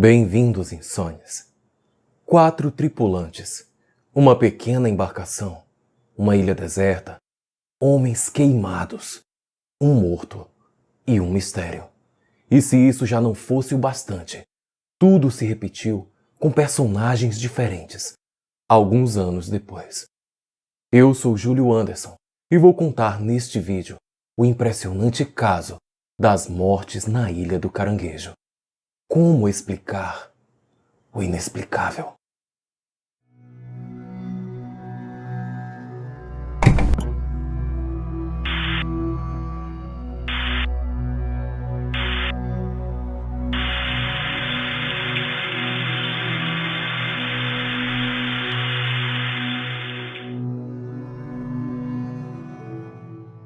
Bem-vindos, insônias. 4 tripulantes, uma pequena embarcação, uma ilha deserta, homens queimados, um morto e um mistério. E se isso já não fosse o bastante, tudo se repetiu com personagens diferentes, alguns anos depois. Eu sou Júlio Anderson e vou contar neste vídeo o impressionante caso das mortes na Ilha do Caranguejo. Como explicar o inexplicável?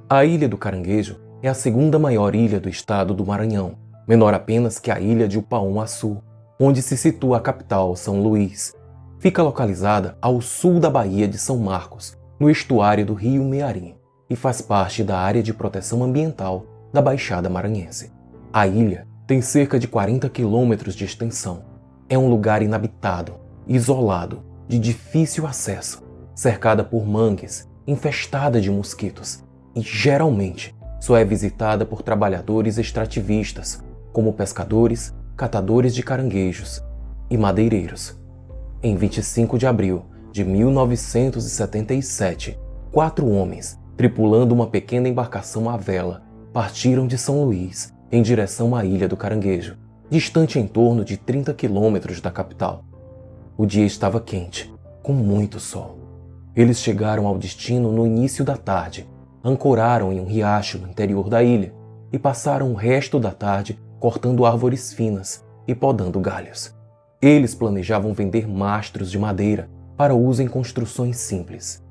A Ilha do Caranguejo é a segunda maior ilha do estado do Maranhão, menor apenas que a ilha de Upaum-Açu, onde se situa a capital, São Luís. Fica localizada ao sul da Baía de São Marcos, no estuário do Rio Mearim, e faz parte da área de proteção ambiental da Baixada Maranhense. A ilha tem cerca de 40 quilômetros de extensão. É um lugar inabitado, isolado, de difícil acesso, cercada por mangues, infestada de mosquitos, e geralmente só é visitada por trabalhadores extrativistas, como pescadores, catadores de caranguejos e madeireiros. Em 25 de abril de 1977, 4 homens, tripulando uma pequena embarcação à vela, partiram de São Luís em direção à Ilha do Caranguejo, distante em torno de 30 quilômetros da capital. O dia estava quente, com muito sol. Eles chegaram ao destino no início da tarde, ancoraram em um riacho no interior da ilha e passaram o resto da tarde cortando árvores finas e podando galhos. Eles planejavam vender mastros de madeira para uso em construções simples.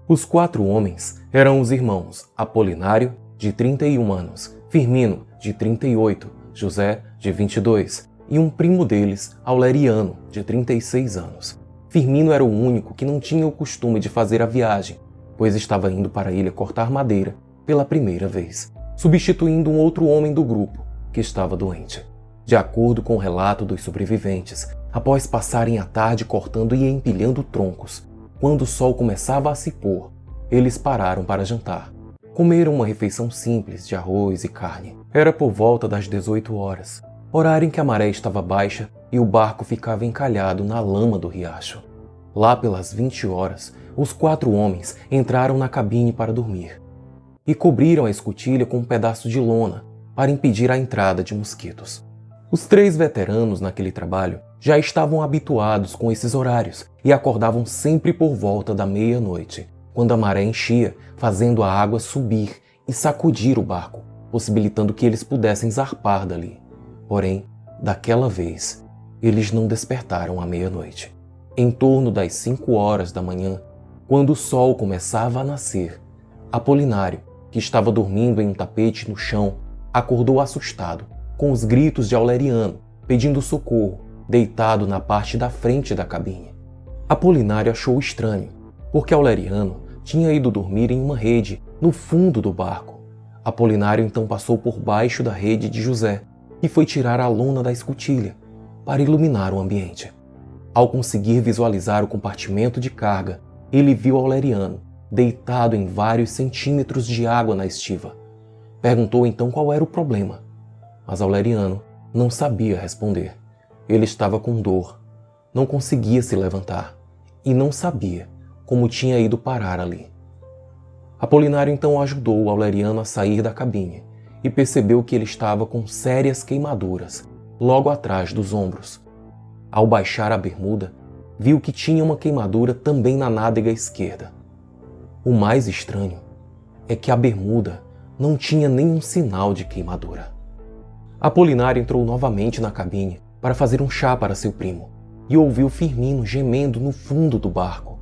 Os 4 homens eram os irmãos Apolinário, de 31 anos, Firmino, de 38, José, de 22, e um primo deles, Aureliano, de 36 anos. Firmino era o único que não tinha o costume de fazer a viagem, pois estava indo para a ilha cortar madeira pela primeira vez, substituindo um outro homem do grupo, que estava doente. De acordo com o relato dos sobreviventes, após passarem a tarde cortando e empilhando troncos, quando o sol começava a se pôr, eles pararam para jantar. Comeram uma refeição simples de arroz e carne. Era por volta das 18 horas, horário em que a maré estava baixa e o barco ficava encalhado na lama do riacho. Lá pelas 20 horas, os 4 homens entraram na cabine para dormir e cobriram a escotilha com um pedaço de lona para impedir a entrada de mosquitos. Os 3 veteranos naquele trabalho já estavam habituados com esses horários e acordavam sempre por volta da meia-noite, quando a maré enchia, fazendo a água subir e sacudir o barco, possibilitando que eles pudessem zarpar dali. Porém, daquela vez, eles não despertaram à meia-noite. Em torno das 5 horas da manhã, quando o sol começava a nascer, Apolinário, que estava dormindo em um tapete no chão, acordou assustado, com os gritos de Aureliano, pedindo socorro, deitado na parte da frente da cabine. Apolinário achou estranho, porque Aureliano tinha ido dormir em uma rede no fundo do barco. Apolinário então passou por baixo da rede de José e foi tirar a lona da escotilha para iluminar o ambiente. Ao conseguir visualizar o compartimento de carga, ele viu Aureliano deitado em vários centímetros de água na estiva. Perguntou então qual era o problema, mas Aureliano não sabia responder. Ele estava com dor, não conseguia se levantar e não sabia como tinha ido parar ali. Apolinário então ajudou Aureliano a sair da cabine e percebeu que ele estava com sérias queimaduras logo atrás dos ombros. Ao baixar a bermuda, viu que tinha uma queimadura também na nádega esquerda. O mais estranho é que a bermuda não tinha nenhum sinal de queimadura. Apolinário entrou novamente na cabine para fazer um chá para seu primo e ouviu Firmino gemendo no fundo do barco.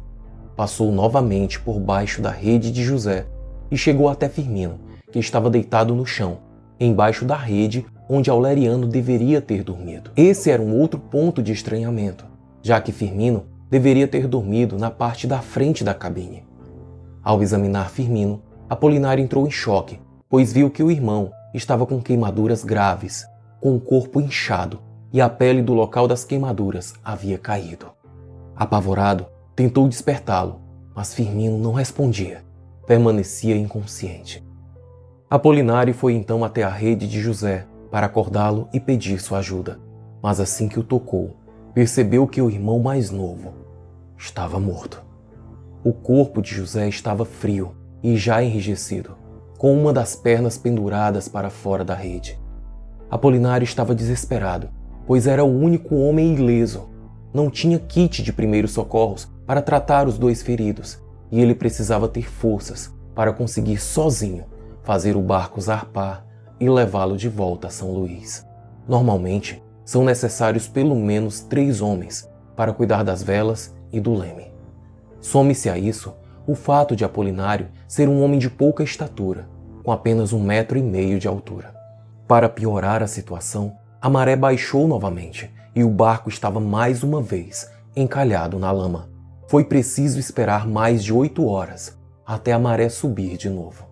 Passou novamente por baixo da rede de José e chegou até Firmino, que estava deitado no chão, embaixo da rede onde Aureliano deveria ter dormido. Esse era um outro ponto de estranhamento, já que Firmino deveria ter dormido na parte da frente da cabine. Ao examinar Firmino, Apolinário entrou em choque, pois viu que o irmão estava com queimaduras graves, com o corpo inchado e a pele do local das queimaduras havia caído. Apavorado, tentou despertá-lo, mas Firmino não respondia. Permanecia inconsciente. Apolinário foi então até a rede de José para acordá-lo e pedir sua ajuda. Mas assim que o tocou, percebeu que o irmão mais novo estava morto. O corpo de José estava frio e já enrijecido, com uma das pernas penduradas para fora da rede. Apolinário estava desesperado, pois era o único homem ileso. Não tinha kit de primeiros socorros para tratar os 2 feridos, e ele precisava ter forças para conseguir sozinho fazer o barco zarpar e levá-lo de volta a São Luís. Normalmente, são necessários pelo menos 3 homens para cuidar das velas e do leme. Some-se a isso o fato de Apolinário ser um homem de pouca estatura, com apenas 1,5 metros de altura. Para piorar a situação, a maré baixou novamente e o barco estava mais uma vez encalhado na lama. Foi preciso esperar mais de 8 horas até a maré subir de novo.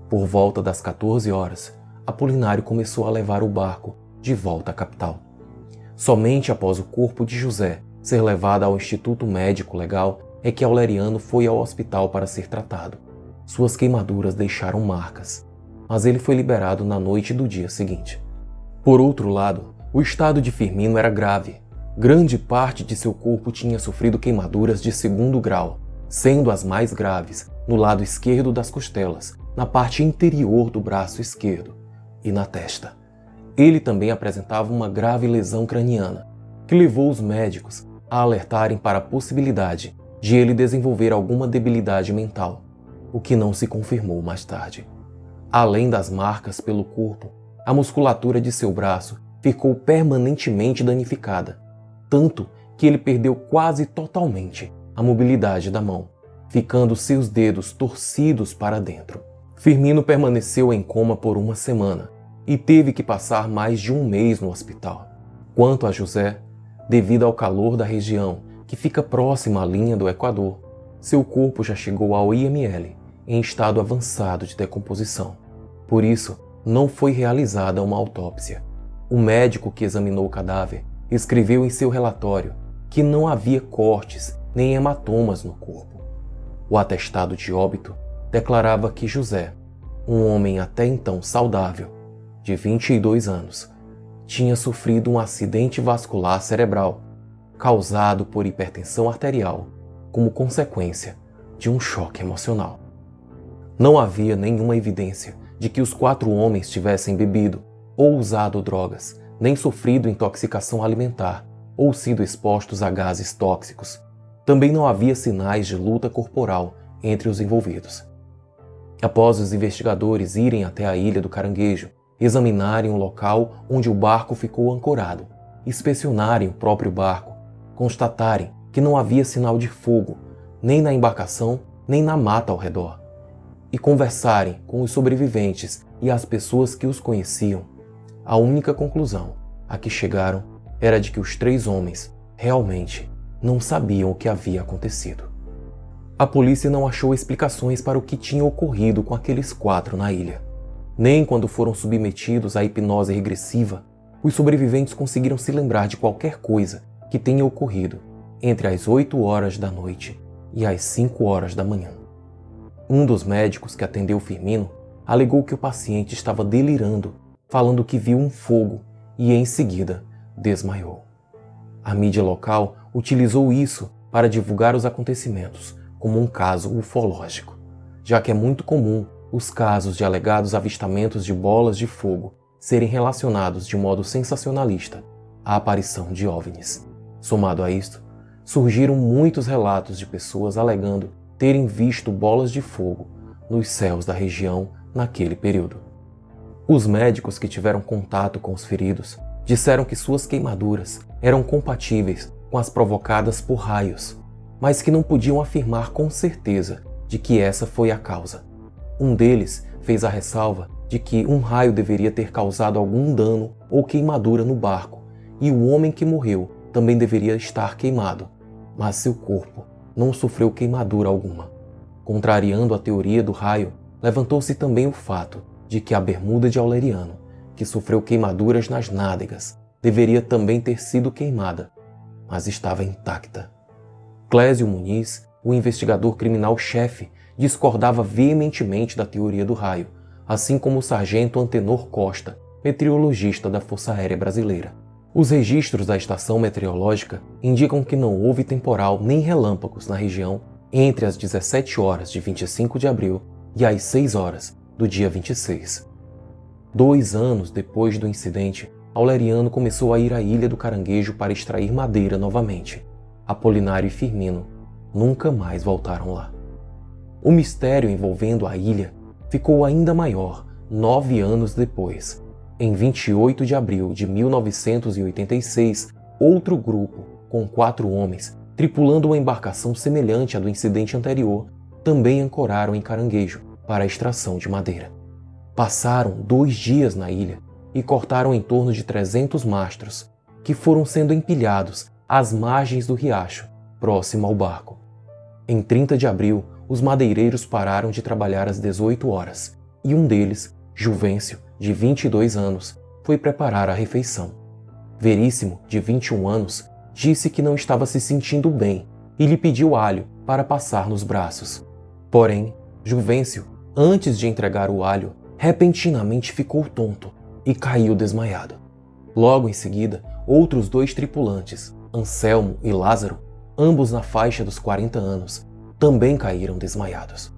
Por volta das 14 horas, Apolinário começou a levar o barco de volta à capital. Somente após o corpo de José ser levado ao Instituto Médico Legal é que Aureliano foi ao hospital para ser tratado. Suas queimaduras deixaram marcas, mas ele foi liberado na noite do dia seguinte. Por outro lado, o estado de Firmino era grave. Grande parte de seu corpo tinha sofrido queimaduras de 2º grau, sendo as mais graves no lado esquerdo das costelas, na parte interior do braço esquerdo e na testa. Ele também apresentava uma grave lesão craniana, que levou os médicos a alertarem para a possibilidade de ele desenvolver alguma debilidade mental, o que não se confirmou mais tarde. Além das marcas pelo corpo, a musculatura de seu braço ficou permanentemente danificada, tanto que ele perdeu quase totalmente a mobilidade da mão, ficando seus dedos torcidos para dentro. Firmino permaneceu em coma por 1 semana e teve que passar mais de 1 mês no hospital. Quanto a José, devido ao calor da região, que fica próxima à linha do Equador, seu corpo já chegou ao IML em estado avançado de decomposição. Por isso, não foi realizada uma autópsia. O médico que examinou o cadáver escreveu em seu relatório que não havia cortes nem hematomas no corpo. O atestado de óbito declarava que José, um homem até então saudável, de 22 anos, tinha sofrido um acidente vascular cerebral causado por hipertensão arterial como consequência de um choque emocional. Não havia nenhuma evidência de que os 4 homens tivessem bebido ou usado drogas, nem sofrido intoxicação alimentar ou sido expostos a gases tóxicos. Também não havia sinais de luta corporal entre os envolvidos. Após os investigadores irem até a Ilha do Caranguejo, examinarem o local onde o barco ficou ancorado, inspecionarem o próprio barco, constatarem que não havia sinal de fogo, nem na embarcação, nem na mata ao redor, e conversarem com os sobreviventes e as pessoas que os conheciam, a única conclusão a que chegaram era de que os 3 homens realmente não sabiam o que havia acontecido. A polícia não achou explicações para o que tinha ocorrido com aqueles 4 na ilha. Nem quando foram submetidos à hipnose regressiva, os sobreviventes conseguiram se lembrar de qualquer coisa que tenha ocorrido entre as 8 horas da noite e as 5 horas da manhã. Um dos médicos que atendeu Firmino alegou que o paciente estava delirando, falando que viu um fogo e, em seguida, desmaiou. A mídia local utilizou isso para divulgar os acontecimentos como um caso ufológico, já que é muito comum os casos de alegados avistamentos de bolas de fogo serem relacionados de modo sensacionalista à aparição de OVNIs. Somado a isto, surgiram muitos relatos de pessoas alegando terem visto bolas de fogo nos céus da região naquele período. Os médicos que tiveram contato com os feridos disseram que suas queimaduras eram compatíveis com as provocadas por raios, mas que não podiam afirmar com certeza de que essa foi a causa. Um deles fez a ressalva de que um raio deveria ter causado algum dano ou queimadura no barco, e o homem que morreu também deveria estar queimado, mas seu corpo não sofreu queimadura alguma. Contrariando a teoria do raio, levantou-se também o fato de que a bermuda de Aureliano, que sofreu queimaduras nas nádegas, deveria também ter sido queimada, mas estava intacta. Clésio Muniz, o investigador criminal-chefe, discordava veementemente da teoria do raio, assim como o sargento Antenor Costa, meteorologista da Força Aérea Brasileira. Os registros da estação meteorológica indicam que não houve temporal nem relâmpagos na região entre as 17 horas de 25 de abril e as 6 horas do dia 26. 2 anos depois do incidente, Aureliano começou a ir à Ilha do Caranguejo para extrair madeira novamente. Apolinário e Firmino nunca mais voltaram lá. O mistério envolvendo a ilha ficou ainda maior 9 anos depois. Em 28 de abril de 1986, outro grupo, com 4 homens, tripulando uma embarcação semelhante à do incidente anterior, também ancoraram em Caranguejo para a extração de madeira. Passaram 2 dias na ilha e cortaram em torno de 300 mastros, que foram sendo empilhados às margens do riacho, próximo ao barco. Em 30 de abril, os madeireiros pararam de trabalhar às 18 horas, e um deles, Juvencio, de 22 anos, foi preparar a refeição. Veríssimo, de 21 anos, disse que não estava se sentindo bem e lhe pediu alho para passar nos braços. Porém, Juvencio, antes de entregar o alho, repentinamente ficou tonto e caiu desmaiado. Logo em seguida, outros 2 tripulantes, Anselmo e Lázaro, ambos na faixa dos 40 anos, também caíram desmaiados.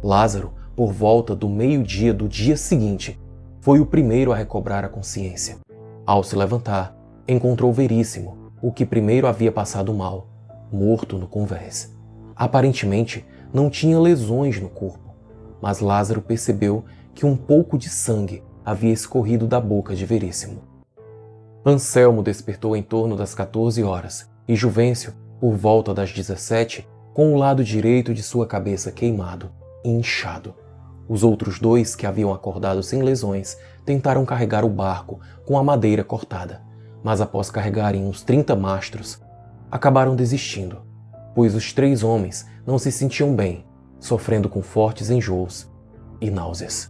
Lázaro, por volta do meio-dia do dia seguinte, foi o primeiro a recobrar a consciência. Ao se levantar, encontrou Veríssimo, o que primeiro havia passado mal, morto no convés. Aparentemente, não tinha lesões no corpo, mas Lázaro percebeu que um pouco de sangue havia escorrido da boca de Veríssimo. Anselmo despertou em torno das 14 horas e Juvencio, por volta das 17, com o lado direito de sua cabeça queimado e inchado. Os outros 2 que haviam acordado sem lesões tentaram carregar o barco com a madeira cortada, mas após carregarem uns 30 mastros, acabaram desistindo, pois os 3 homens não se sentiam bem, sofrendo com fortes enjoos e náuseas.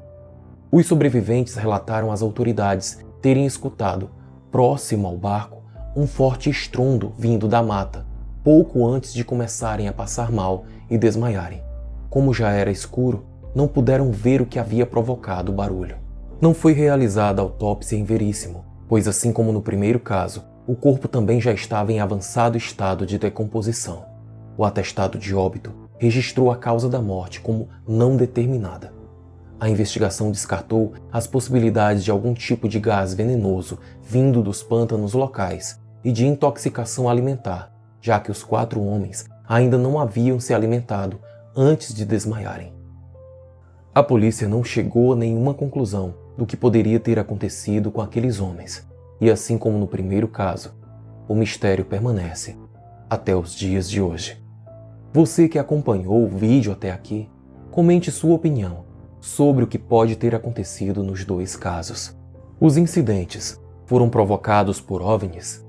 Os sobreviventes relataram às autoridades terem escutado, próximo ao barco, um forte estrondo vindo da mata, pouco antes de começarem a passar mal e desmaiarem. Como já era escuro, não puderam ver o que havia provocado o barulho. Não foi realizada autópsia em Veríssimo, pois assim como no primeiro caso, o corpo também já estava em avançado estado de decomposição. O atestado de óbito registrou a causa da morte como não determinada. A investigação descartou as possibilidades de algum tipo de gás venenoso vindo dos pântanos locais e de intoxicação alimentar, já que os 4 homens ainda não haviam se alimentado antes de desmaiarem. A polícia não chegou a nenhuma conclusão do que poderia ter acontecido com aqueles homens, e assim como no primeiro caso, o mistério permanece até os dias de hoje. Você que acompanhou o vídeo até aqui, comente sua opinião sobre o que pode ter acontecido nos 2 casos. Os incidentes foram provocados por OVNIs,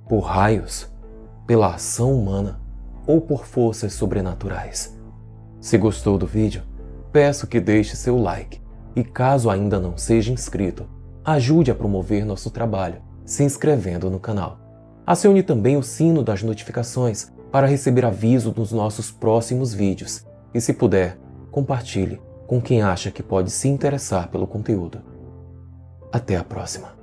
por raios, pela ação humana ou por forças sobrenaturais? Se gostou do vídeo, peço que deixe seu like e, caso ainda não seja inscrito, ajude a promover nosso trabalho se inscrevendo no canal. Acione também o sino das notificações para receber aviso dos nossos próximos vídeos e, se puder, compartilhe com quem acha que pode se interessar pelo conteúdo. Até a próxima!